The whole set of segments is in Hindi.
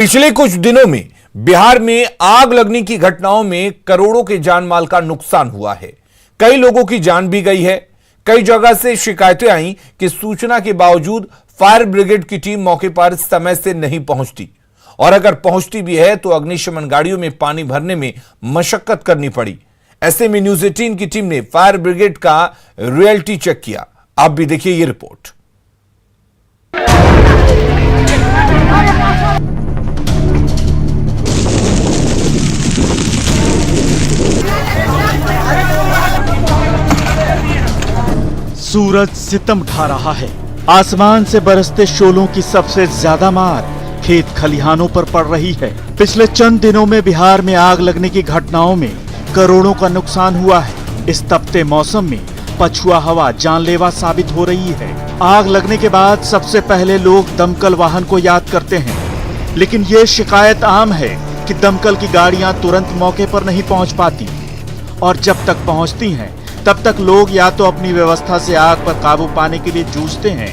पिछले कुछ दिनों में बिहार में आग लगने की घटनाओं में करोड़ों के जान माल का नुकसान हुआ है। कई लोगों की जान भी गई है। कई जगह से शिकायतें आई कि सूचना के बावजूद फायर ब्रिगेड की टीम मौके पर समय से नहीं पहुंचती, और अगर पहुंचती भी है तो अग्निशमन गाड़ियों में पानी भरने में मशक्कत करनी पड़ी। ऐसे में न्यूज 18 की टीम ने फायर ब्रिगेड का रियलिटी चेक किया। आप भी देखिए ये रिपोर्ट। सूरज सितम ढा रहा है। आसमान से बरसते शोलों की सबसे ज्यादा मार खेत खलिहानों पर पड़ रही है। पिछले चंद दिनों में बिहार में आग लगने की घटनाओं में करोड़ों का नुकसान हुआ है। इस तपते मौसम में पछुआ हवा जानलेवा साबित हो रही है। आग लगने के बाद सबसे पहले लोग दमकल वाहन को याद करते हैं, लेकिन ये शिकायत आम है कि दमकल की गाड़ियां तुरंत मौके पर नहीं पहुंच पाती, और जब तक पहुंचती हैं तब तक लोग या तो अपनी व्यवस्था से आग पर काबू पाने के लिए जूझते हैं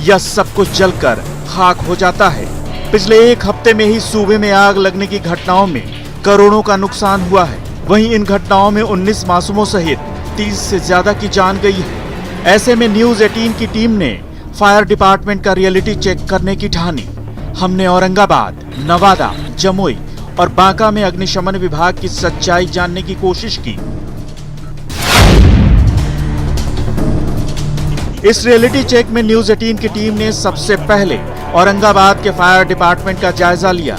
या सब कुछ जलकर खाक हो जाता है। पिछले एक हफ्ते में ही सूबे में आग लगने की घटनाओं में करोड़ों का नुकसान हुआ है। वहीं इन घटनाओं में 19 मासूमों सहित 30 से ज्यादा की जान गई है। ऐसे में न्यूज 18 की टीम ने फायर डिपार्टमेंट का रियलिटी चेक करने की ठानी। हमने औरंगाबाद, नवादा, जमुई और बांका में अग्निशमन विभाग की सच्चाई जानने की कोशिश की। इस रियलिटी चेक में न्यूज 18 की टीम ने सबसे पहले औरंगाबाद के फायर डिपार्टमेंट का जायजा लिया।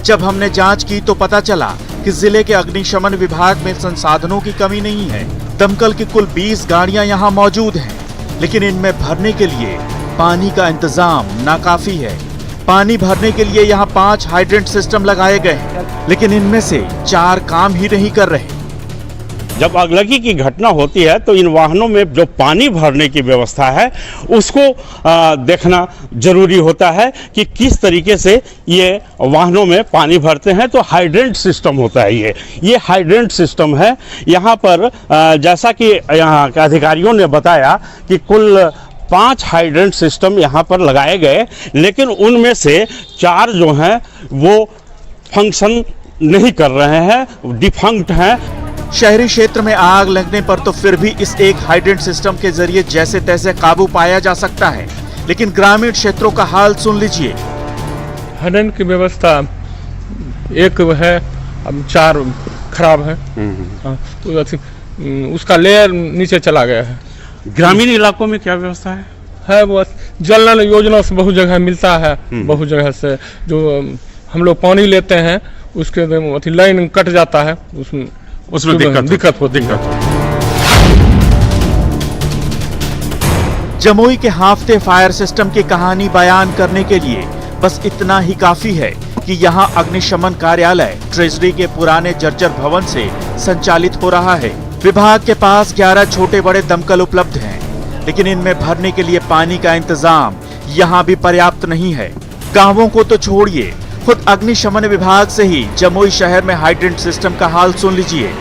जब हमने जांच की तो पता चला कि जिले के अग्निशमन विभाग में संसाधनों की कमी नहीं है। दमकल की कुल 20 गाड़ियां यहां मौजूद हैं, लेकिन इनमें भरने के लिए पानी का इंतजाम नाकाफी है। पानी भरने के लिए यहां 5 हाइड्रेंट सिस्टम लगाए गए हैं, लेकिन इनमें से 4 काम ही नहीं कर रहे। जब अगलगी की घटना होती है तो इन वाहनों में जो पानी भरने की व्यवस्था है उसको देखना जरूरी होता है कि किस तरीके से ये वाहनों में पानी भरते हैं। तो हाइड्रेंट सिस्टम होता है ये हाइड्रेंट सिस्टम है। यहाँ पर जैसा कि यहाँ के अधिकारियों ने बताया कि कुल 5 हाइड्रेंट सिस्टम यहाँ पर लगाए गए, लेकिन उनमें से 4 जो हैं वो फंक्शन नहीं कर रहे हैं, डिफंक्ट हैं। शहरी क्षेत्र में आग लगने पर तो फिर भी इस एक हाइड्रेंट सिस्टम के जरिए जैसे तैसे काबू पाया जा सकता है, लेकिन ग्रामीण क्षेत्रों का हाल सुन लीजिए। हाइड्रेंट की व्यवस्था एक है, अब 4 खराब है। तो उसका लेयर नीचे चला गया है। ग्रामीण इलाकों में क्या व्यवस्था है वो जल नल योजना से बहुत जगह मिलता है। बहुत जगह से जो हम लोग पानी लेते हैं उसके लाइन कट जाता है, उसमें दिक्कत होती है। जमुई के हाफते फायर सिस्टम की कहानी बयान करने के लिए बस इतना ही काफी है कि यहाँ अग्निशमन कार्यालय ट्रेजरी के पुराने जर्जर भवन से संचालित हो रहा है। विभाग के पास 11 छोटे बड़े दमकल उपलब्ध हैं, लेकिन इनमें भरने के लिए पानी का इंतजाम यहाँ भी पर्याप्त नहीं है। गांवों को तो छोड़िए, खुद अग्निशमन विभाग से ही जमुई शहर में हाइड्रेंट सिस्टम का हाल सुन लीजिए।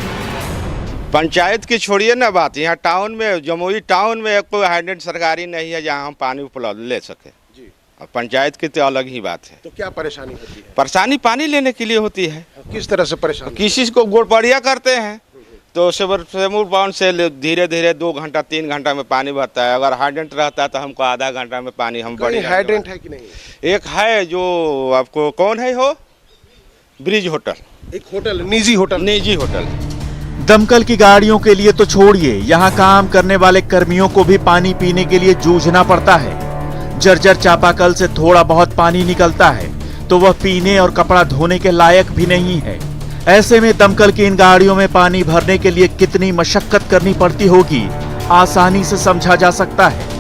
पंचायत की छोड़िए ना बात, यहाँ टाउन में, जमुई टाउन में कोई हाइड्रेंट सरकारी नहीं है जहाँ हम पानी उपलब्ध ले सके जी। और पंचायत की तो अलग ही बात है। तो क्या परेशानी होती है? परेशानी पानी लेने के लिए होती है। किस तरह से परेशानी? किसी को गोड़पड़िया करते हैं तो सेमूर बाउंड से धीरे धीरे 2 घंटा 3 घंटा में पानी भरता है। अगर हाइड्रेंट रहता है तो हमको आधा घंटा में पानी हम बड़ी। हाइड्रेंट है कि नहीं? एक है जो आपको कौन है, हो ब्रिज होटल, एक होटल, निजी होटल। दमकल की गाड़ियों के लिए तो छोड़िए, यहाँ काम करने वाले कर्मियों को भी पानी पीने के लिए जूझना पड़ता है। जर्जर चापाकल से थोड़ा बहुत पानी निकलता है तो वह पीने और कपड़ा धोने के लायक भी नहीं है। ऐसे में दमकल की इन गाड़ियों में पानी भरने के लिए कितनी मशक्कत करनी पड़ती होगी, आसानी से समझा जा सकता है।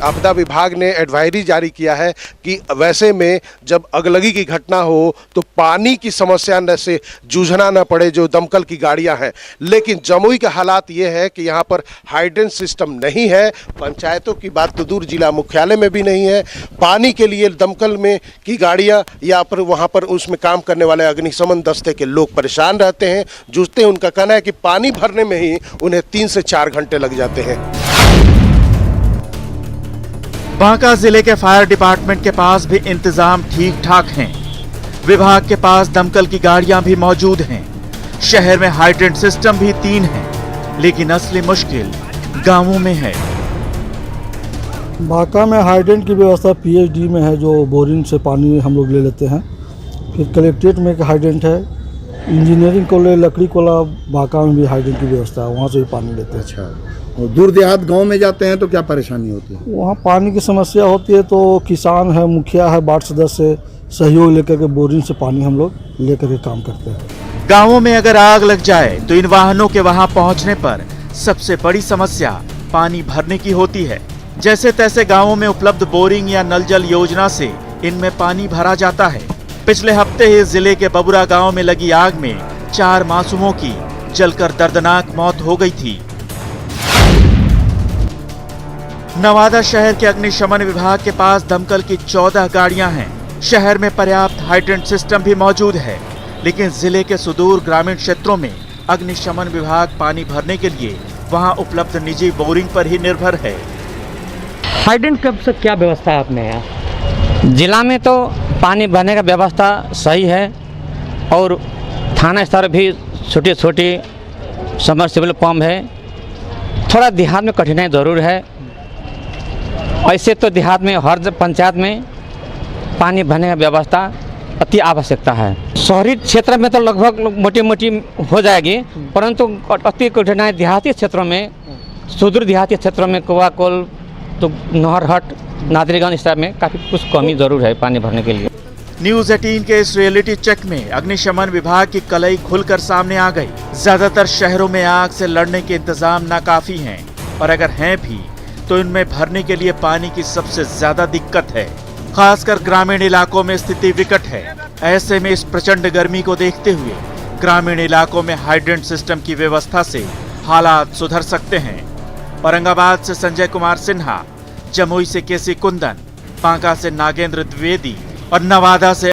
आपदा विभाग ने एडवाइजरी जारी किया है कि वैसे में जब अगलगी की घटना हो तो पानी की समस्या से जूझना न पड़े जो दमकल की गाड़ियां हैं। लेकिन जमुई का हालात ये है कि यहाँ पर हाइड्रेंट सिस्टम नहीं है। पंचायतों की बात तो दूर, जिला मुख्यालय में भी नहीं है। पानी के लिए दमकल में की गाड़ियां या पर वहाँ पर उसमें काम करने वाले अग्निशमन दस्ते के लोग परेशान रहते हैं, जूझते हैं। उनका कहना है कि पानी भरने में ही उन्हें 3 से 4 घंटे लग जाते हैं। बांका जिले के फायर डिपार्टमेंट के पास भी इंतजाम ठीक ठाक हैं। विभाग के पास दमकल की गाड़ियां भी मौजूद हैं। शहर में हाइड्रेंट सिस्टम भी 3 हैं, लेकिन असली मुश्किल गांवों में है। बांका में हाइड्रेंट की व्यवस्था पीएचडी में है, जो बोरिंग से पानी हम लोग ले लेते हैं। फिर कलेक्ट्रेट में एक हाइड्रेंट है, इंजीनियरिंग कॉलेज लकड़ी कोला बांका में भी हाइड्रेंट की व्यवस्था है, वहाँ से भी पानी लेते हैं। अच्छा, और दूर देहात गांव में जाते हैं तो क्या परेशानी होती है? वहाँ पानी की समस्या होती है, तो किसान है, मुखिया है, वार्ड सदस्य से सहयोग लेकर के बोरिंग से पानी हम लोग लेकर के काम करते हैं। गांवों में अगर आग लग जाए तो इन वाहनों के वहां पहुंचने पर सबसे बड़ी समस्या पानी भरने की होती है। जैसे तैसे गांवों में उपलब्ध बोरिंग या नल जल योजना से इनमें पानी भरा जाता है। पिछले हफ्ते ही जिले के बबुरा गांव में लगी आग में 4 मासूमों की जलकर दर्दनाक मौत हो गई थी। नवादा शहर के अग्निशमन विभाग के पास दमकल की 14 गाड़ियां हैं। शहर में पर्याप्त हाइड्रेंट सिस्टम भी मौजूद है, लेकिन जिले के सुदूर ग्रामीण क्षेत्रों में अग्निशमन विभाग पानी भरने के लिए वहां उपलब्ध निजी बोरिंग पर ही निर्भर है। हाइड्रेंट कब से क्या व्यवस्था है अपने यहाँ? जिला में तो पानी भरने का व्यवस्था सही है और थाना स्तर भी छोटी छोटी सबमर्सिबल पंप है। थोड़ा देहात में कठिनाई ज़रूर है। ऐसे तो देहात में हर पंचायत में पानी भरने का व्यवस्था अति आवश्यकता है। शहरी क्षेत्र में तो लगभग मोटी मोटी हो जाएगी, परंतु अति कठिनाई देहाती क्षेत्रों में, सुदूर देहाती क्षेत्रों में कुआकोल तो नहरहट नादरीगंज इस तरह में काफ़ी कुछ कमी जरूर है पानी भरने के लिए। न्यूज 18 के इस रियलिटी चेक में अग्निशमन विभाग की कलई खुलकर सामने आ गई। ज्यादातर शहरों में आग से लड़ने के इंतजाम नाकाफी हैं, और अगर हैं भी तो इनमें भरने के लिए पानी की सबसे ज्यादा दिक्कत है। खासकर ग्रामीण इलाकों में स्थिति विकट है। ऐसे में इस प्रचंड गर्मी को देखते हुए ग्रामीण इलाकों में हाइड्रेंट सिस्टम की व्यवस्था से हालात सुधर सकते हैं। औरंगाबाद से संजय कुमार सिन्हा, जमुई से केसी कुंदन, बांका से नागेंद्र द्विवेदी और नवादा से